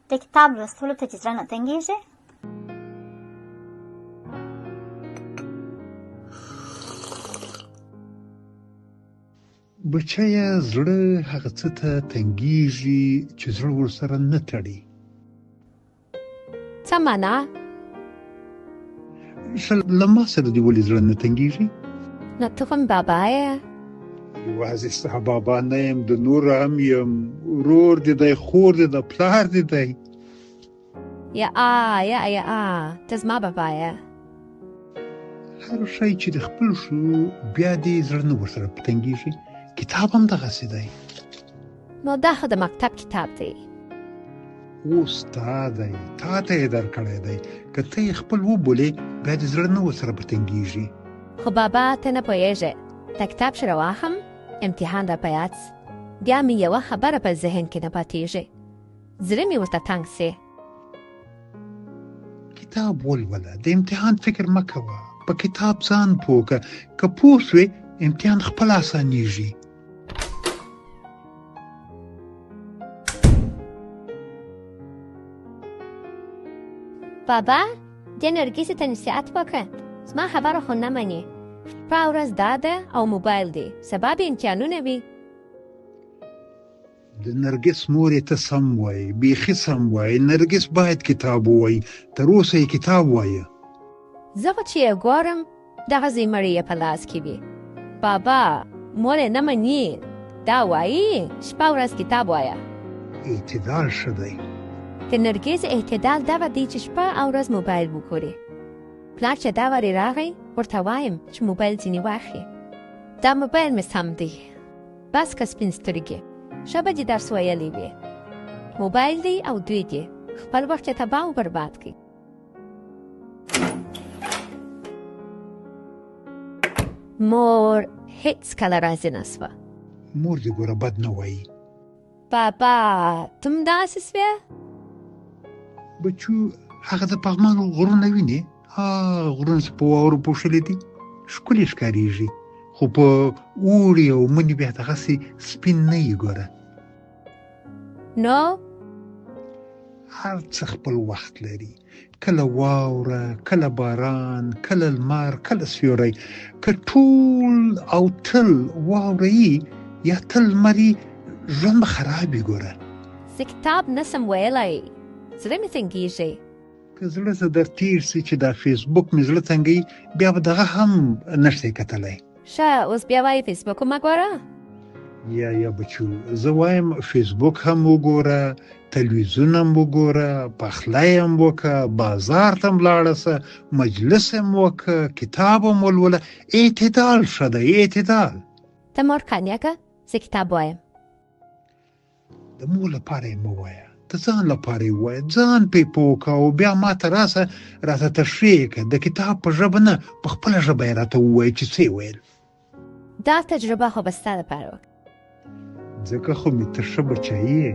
د کتاب لوستلو ته چې زړه نه تنګېږي؟ بچیه، زړه هغه څه ته تنګېږي چې زړه ورسره نه تړي. څه معنا؟ له ما سره دې ولې زړه نه تنګېږي؟ نو ته خو مې بابا یې. یوازې ستا بابا نه یم، د نور هم یم. ورور دې دی، خور دې ده، پلار دې دی. یا ته زما بابا یې. هر شی چې د خپل شو بیا دې زړه نه ورسره تنګېږي. کتاب هم دغسې دی. نو دا خو د مکتب کتاب دی. اوس تا دی، تا ته یې درکړی دی. که ته یې خپل وبولې بیا دې زړه نه ورسره تنګېږي. خو بابا ته نه پوهېږې، دا کتاب چې راواخلم امتحان را په یاد بیا مې یوه خبره په ذهن کې نه پاتېږي، زړه مې ورته تنګ سي. کتاب ولوله، د امتحان فکر مه کوه. په کتاب ځان پوه که پوه سوې امتحان خپل اسانېږي. بابا دې نرګسې ته نصیحت وکړه، زما خبره خو نه منې. شپه ورځ دا ده او موبایل دی، سبا به امتحانونه وي. د نرګس مورې ته سم وایي، بیخي سم وایي. نرګس باید کتاب ووایي. تر اوسه یې کتاب وایه. زه خو چې یې ګورم دغسې مړی یې په لاس کې وي. بابا مور یې نه مني، دا وایي شپه ورځ کتاب وایه. اعتدال ښه دی. د نرګس اعتدال دغه دی چې شپه او ورځ موبایل وګوري. پلار چې دا وارې راغی ورته وایم چې موبایل ځینې واخلي. دا موبایل مې سم دی، بس که سپین سترګې ښه به دې درس ویلی وي. موبایل دی او دوی دی، خپل وخت یې تباه او برباد کړي. مور هیڅ کله راضي نه سوه. مور دې ګوره بد نه وایي. بابا ته هم داسې سوې؟ بچو هغه د پغمان غرونه وینې؟ غرونه چې په واورو پوښلي دي ښکلي ښکارېږي، خو په اوړي او مني بیا دغسې سپین نه یي. ګوره نو هر څه خپل وخت لري. کله واوره، کله باران، کله لمر، کله سیوری. که ټول او تل واوره یي یا تل لمر یي ژوند به خراب وي. ګوره زه کتاب نسم ویلی، زړه مې تنګېږي. که زړه څه در تېر سي چې دا فیسبوک مې زړه تنګوي بیا به دغه هم نشتی کتلی. ښه اوس بیا وایي فیسبوک مه ګوره. یا بچو زه وایم فیسبوک هم وګوره، تلویزیون هم وګوره، پخلی هم وکړه، بازار ته هم لاړه سه، مجلس هم وکړه، کتاب هم ولوله. اعتدال ښه دی، اعتدال. ته مور کنیکه زه کتاب وایم. د مور لپاره یې مه وایه، د ځان لپاره یې ووایه. ځان پرې پوه کړه او بیا ما ته راته تشریح کړه. د کتاب په ژبه نه، په خپله ژبه یې راته ووایه چې څه یې ویل. دا تجربه خو به ستا لپاره وکړه. ځکه خو مې ته ښه بچی یې.